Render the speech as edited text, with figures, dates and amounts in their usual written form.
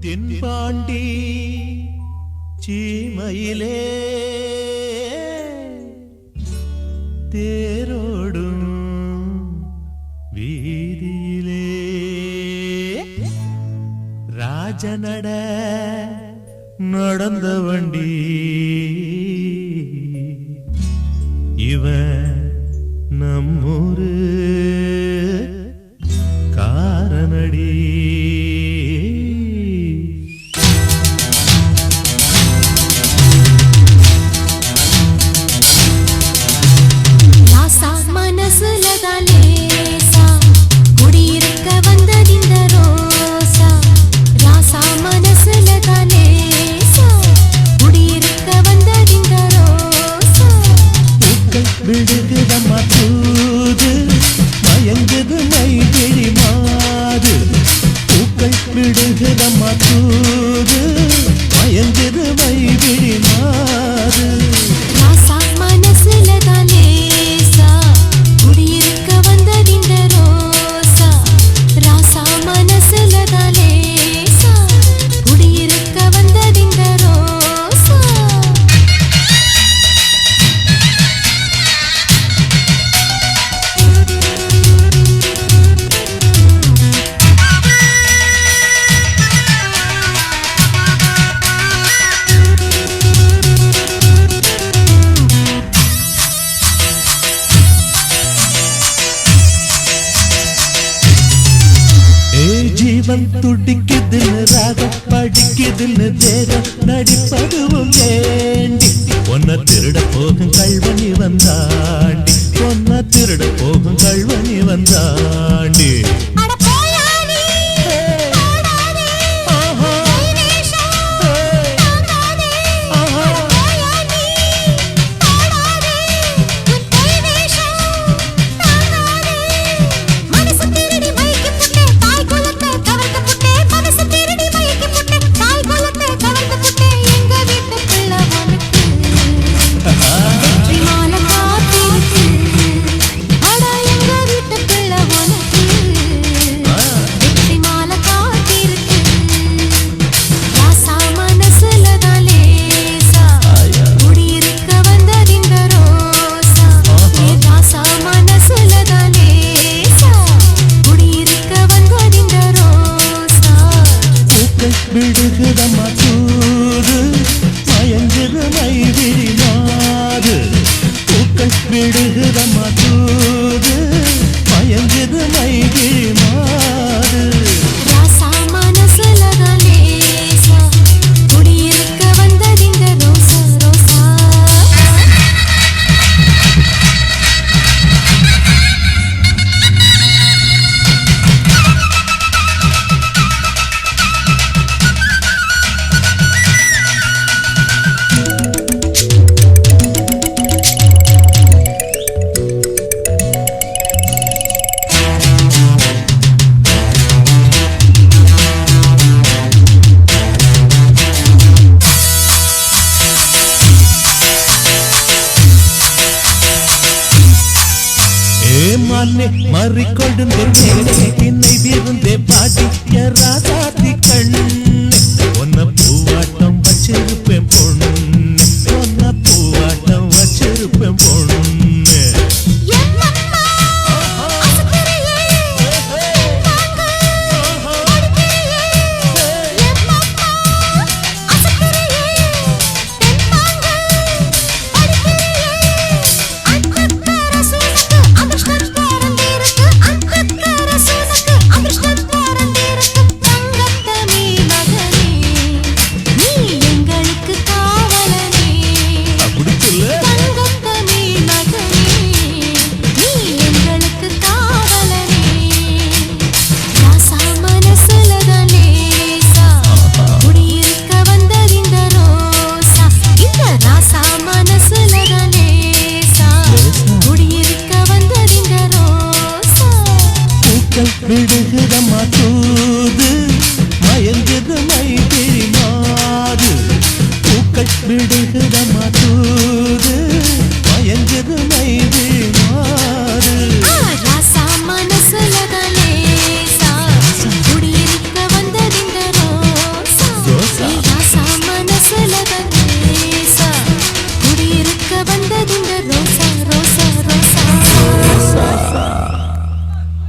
தென்பாண்டி சீமையிலே தேரோடும் வீதியிலே ராஜநட நடந்த வண்டி இவன் நம்மூரு காரனடி. விடுகுதம்மா தூது மயங்குது மைகிழி மாது. பூக்கள் விடுகுதம்மா தூது மயங்குது மைகிழி மாது. ராசா மனசுல தான் லேசா குடியிருக்க வந்ததிந்த ரோசா. ராசா மனசுல தான் லேசா குடியிருக்க வந்ததிந்த ரோசா. ஜீவன் துடிக்குதுன்னு ராகம் படிக்குதுன்னு தேகம் நடிப்பதுவும் வேண்டி ஒன்ன திருட போகும் கல்வனி வந்தாண்டி. ஒன்ன திருட போகும் கல்வனி வந்தாண்டி. விடுகுதம்மா தூது மயங்குது மைவிழி மாது. பூக்கள் விடுகுதம்மா தூது மயங்குது மைவிழி மாது. ராசா மனசுல தான் லேசா குடியிருக்க வந்ததிந்த ரோசா ரோசா. மண்ணே மறிக்கொண்டு என்னை விருந்தே பாட்டி ராசாத்தி கண்